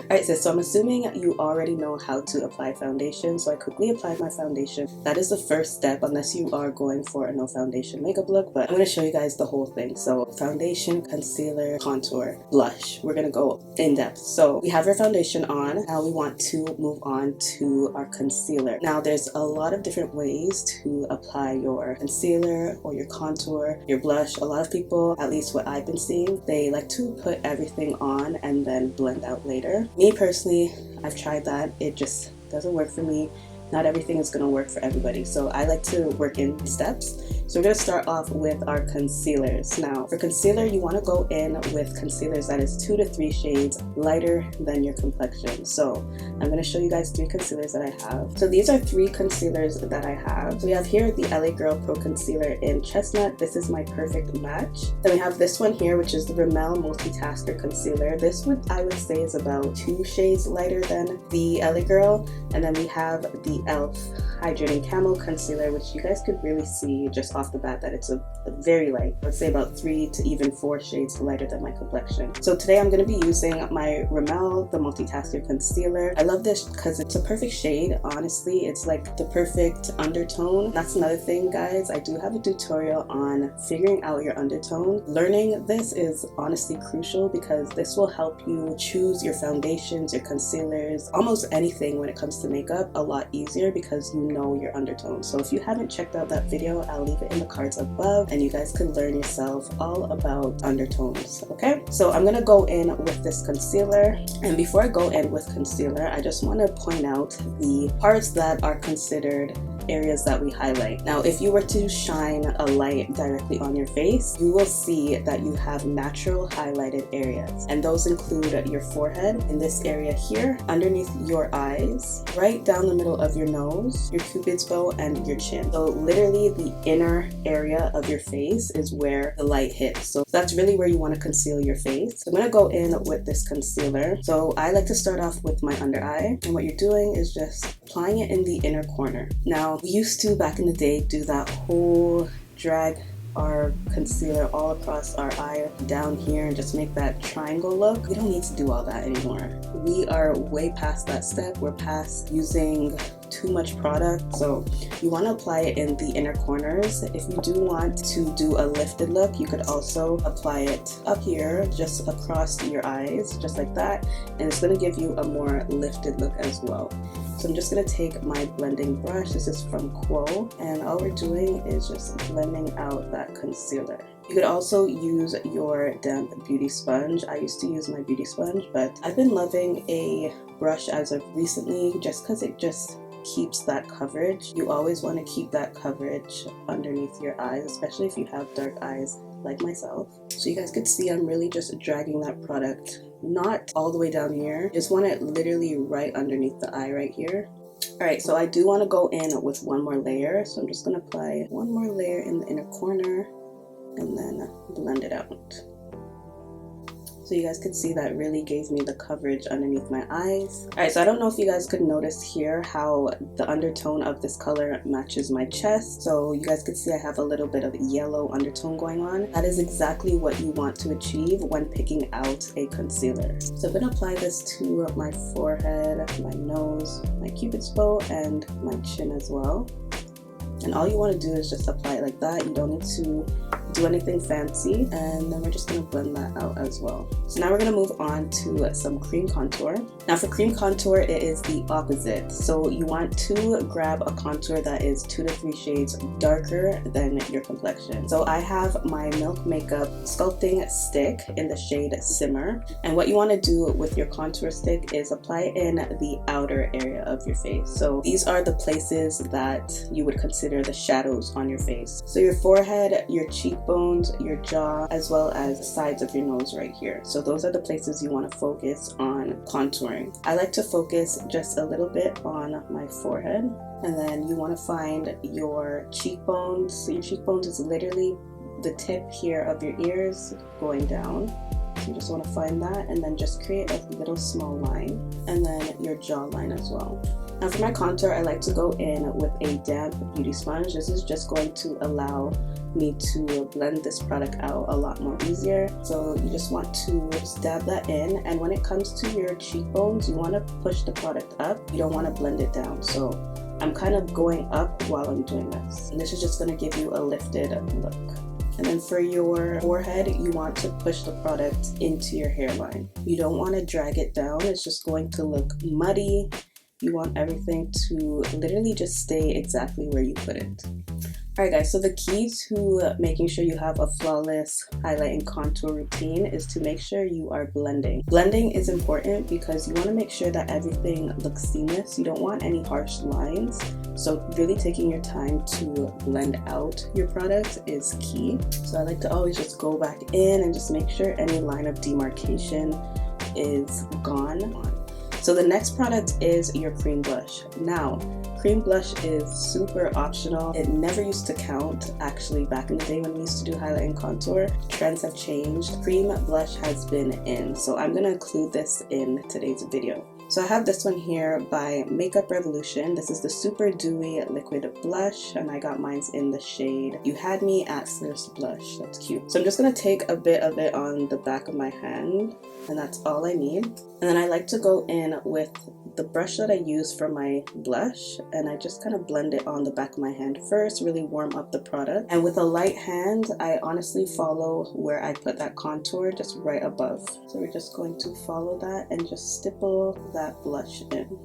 Alright sis, so I'm assuming you already know how to apply foundation, so I quickly applied my foundation. That is the first step unless you are going for a no foundation makeup look, but I'm going to show you guys the whole thing. So foundation, concealer, contour, blush. We're going to go in depth. So we have our foundation on. Now we want to move on to our concealer. Now there's a lot of different ways to apply your concealer or your contour, your blush. A lot of people, at least what I've been seeing, they like to put everything on and then blend out later. Me personally, I've tried that. It just doesn't work for me. Not everything is going to work for everybody, so I like to work in steps. So we're going to start off with our concealers. Now for concealer, you want to go in with concealers that is 2 to 3 shades lighter than your complexion. So I'm going to show you guys 3 concealers that I have. So these are 3 concealers that I have. So we have here the LA Girl Pro Concealer in Chestnut. This is my perfect match. Then we have this one here, which is the Rimmel Multitasker Concealer. This one I would say is about 2 shades lighter than the LA Girl. And then we have the E.L.F. Hydrating Camo Concealer, which you guys could really see just off the bat that it's a very light. Let's say about 3 to even 4 shades lighter than my complexion. So today I'm going to be using my Rimmel, the Multitasker Concealer. I love this because it's a perfect shade. Honestly, it's like the perfect undertone. That's another thing, guys. I do have a tutorial on figuring out your undertone. Learning this is honestly crucial because this will help you choose your foundations, your concealers, almost anything when it comes to makeup a lot easier because you know your undertone. So if you haven't checked out that video, I'll leave it in the cards above and you guys can learn yourself all about undertones. Okay, so I'm gonna go in with this concealer, and before I go in with concealer, I just want to point out the parts that are considered areas that we highlight. Now if you were to shine a light directly on your face, you will see that you have natural highlighted areas, and those include your forehead in this area here, underneath your eyes, right down the middle of your nose, your cupid's bow, and your chin. So literally the inner area of your face is where the light hits. So that's really where you want to conceal your face. So I'm going to go in with this concealer. So I like to start off with my under eye, and what you're doing is just applying it in the inner corner. Now we used to back in the day do that whole drag our concealer all across our eye down here and just make that triangle look. We don't need to do all that anymore. We are way past that step. We're past using too much product, so you want to apply it in the inner corners. If you do want to do a lifted look, you could also apply it up here just across your eyes, just like that, and it's going to give you a more lifted look as well. So I'm just going to take my blending brush. This is from Quo, and all we're doing is just blending out that concealer. You could also use your damp beauty sponge. I used to use my beauty sponge, but I've been loving a brush as of recently just because it just keeps that coverage. You always want to keep that coverage underneath your eyes, especially if you have dark eyes like myself. So you guys could see I'm really just dragging that product not all the way down here. Just want it literally right underneath the eye right here. Alright, so I do want to go in with one more layer, so I'm just going to apply one more layer in the inner corner and then blend it out. So you guys could see that really gave me the coverage underneath my eyes. Alright, so I don't know if you guys could notice here how the undertone of this color matches my chest. So you guys could see I have a little bit of yellow undertone going on. That is exactly what you want to achieve when picking out a concealer. So I'm going to apply this to my forehead, my nose, my cupid's bow, and my chin as well. And all you want to do is just apply it like that. You don't need to do anything fancy, and then we're just going to blend that out as well. So now we're going to move on to some cream contour. Now for cream contour, it is the opposite. So you want to grab a contour that is 2 to 3 shades darker than your complexion. So I have my Milk Makeup Sculpting stick in the shade Simmer, and what you want to do with your contour stick is apply it in the outer area of your face. So these are the places that you would consider the shadows on your face. So your forehead, your cheekbones, your jaw, as well as the sides of your nose right here. So those are the places you want to focus on contouring. I like to focus just a little bit on my forehead, and then you want to find your cheekbones. So your cheekbones is literally the tip here of your ears going down. So you just want to find that, and then just create a little small line, and then your jawline as well. Now for my contour, I like to go in with a damp beauty sponge. This is just going to allow me to blend this product out a lot more easier. So you just want to dab that in, and when it comes to your cheekbones, you want to push the product up. You don't want to blend it down. So I'm kind of going up while I'm doing this, and this is just going to give you a lifted look. And then for your forehead, you want to push the product into your hairline. You don't want to drag it down. It's just going to look muddy. You want everything to literally just stay exactly where you put it. Alright guys, so the key to making sure you have a flawless highlight and contour routine is to make sure you are blending. Blending is important because you want to make sure that everything looks seamless. You don't want any harsh lines. So really taking your time to blend out your product is key. So I like to always just go back in and just make sure any line of demarcation is gone. So the next product is your cream blush. Now, cream blush is super optional. It never used to count actually back in the day when we used to do highlight and contour. Trends have changed. Cream blush has been in. So I'm gonna include this in today's video. So I have this one here by Makeup Revolution. This is the Super Dewy Liquid Blush, and I got mine in the shade You Had Me at First Blush. That's cute. So I'm just gonna take a bit of it on the back of my hand, and that's all I need. And then I like to go in with the brush that I use for my blush, and I just kind of blend it on the back of my hand first, really warm up the product. And with a light hand, I honestly follow where I put that contour, just right above. So we're just going to follow that and just stipple that blush in.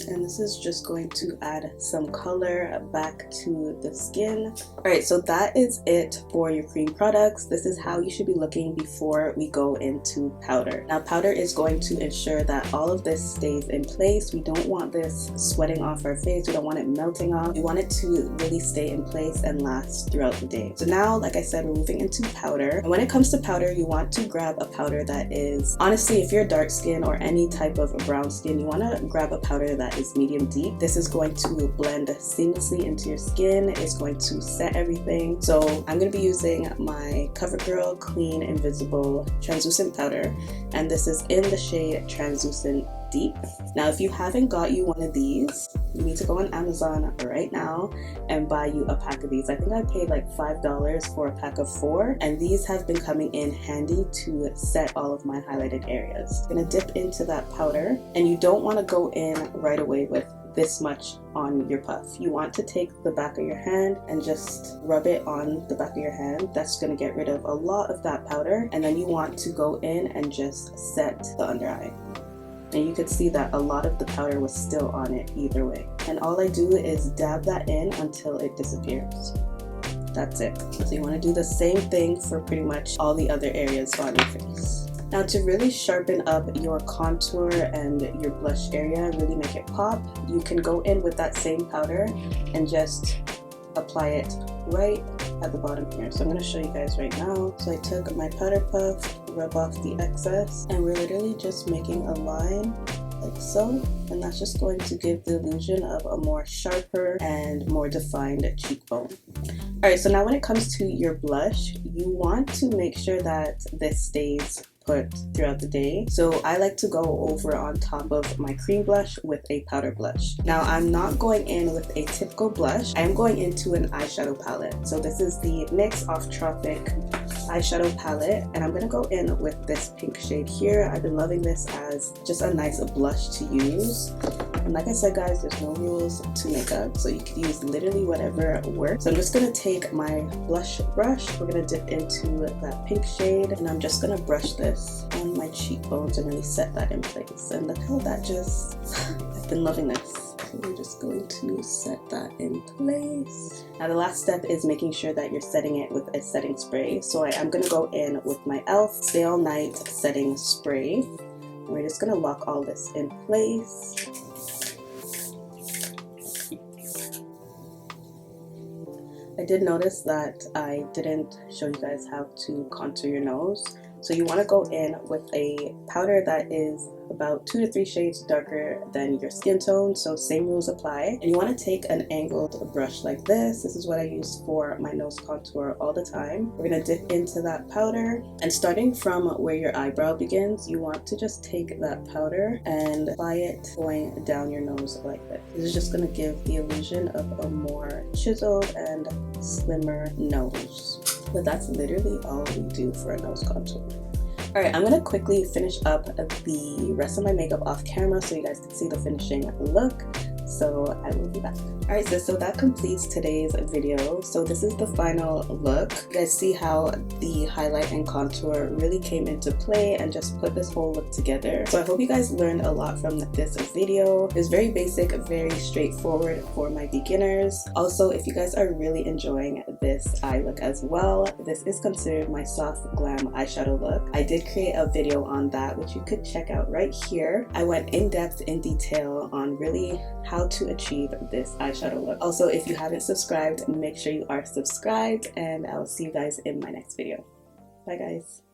And this is just going to add some color back to the skin. Alright, so that is it for your cream products. This is how you should be looking before we go into powder. Now powder is going to ensure that all of this stays in place. We don't want this sweating off our face. We don't want it melting off. We want it to really stay in place and last throughout the day. So now, like I said, we're moving into powder. And when it comes to powder, you want to grab a powder that is, honestly, if you're dark skin or any type of brown skin, you want to grab a powder that is medium deep. This is going to blend seamlessly into your skin. It's going to set everything. So I'm going to be using my CoverGirl Clean Invisible Translucent Powder, and this is in the shade Translucent Deep. Now if you haven't got you one of these, you need to go on Amazon right now and buy you a pack of these. I think I paid like $5 for a pack of 4, and these have been coming in handy to set all of my highlighted areas. I'm gonna dip into that powder, and you don't want to go in right away with this much on your puff. You want to take the back of your hand and just rub it on the back of your hand. That's going to get rid of a lot of that powder, and then you want to go in and just set the under eye. And you could see that a lot of the powder was still on it either way. And all I do is dab that in until it disappears. That's it. So you want to do the same thing for pretty much all the other areas on your face. Now to really sharpen up your contour and your blush area, really make it pop, you can go in with that same powder and just apply it right at the bottom here. So I'm going to show you guys right now. So I took my powder puff, rub off the excess, and we're literally just making a line like so, and that's just going to give the illusion of a more sharper and more defined cheekbone. Alright, so now when it comes to your blush, you want to make sure that this stays put throughout the day. So I like to go over on top of my cream blush with a powder blush. Now I'm not going in with a typical blush. I am going into an eyeshadow palette. So this is the NYX Off Tropic eyeshadow palette, and I'm gonna go in with this pink shade here. I've been loving this as just a nice blush to use. And like I said guys, there's no rules to makeup, so you can use literally whatever works. So I'm just gonna take my blush brush. We're gonna dip into that pink shade, and I'm just gonna brush this on my cheekbones and really set that in place. And look how that just, I've been loving this. So we're just going to set that in place. Now the last step is making sure that you're setting it with a setting spray. So I'm going to go in with my E.L.F. Stay All Night setting spray. And we're just going to lock all this in place. I did notice that I didn't show you guys how to contour your nose. So you want to go in with a powder that is about 2 to 3 shades darker than your skin tone, so same rules apply. And you want to take an angled brush like this. This is what I use for my nose contour all the time. We're going to dip into that powder, and starting from where your eyebrow begins, you want to just take that powder and apply it going down your nose like this. This is just going to give the illusion of a more chiseled and slimmer nose. But that's literally all we do for a nose contour. Alright, I'm gonna quickly finish up the rest of my makeup off camera so you guys can see the finishing look. So I will be back. Alright, so that completes today's video. So this is the final look. You guys see how the highlight and contour really came into play and just put this whole look together. So I hope you guys learned a lot from this video. It's very basic, very straightforward for my beginners. Also, if you guys are really enjoying this eye look as well, this is considered my soft glam eyeshadow look. I did create a video on that, which you could check out right here. I went in depth, in detail on really how to achieve this eyeshadow look. Also, if you haven't subscribed, make sure you are subscribed, and I'll see you guys in my next video. Bye guys.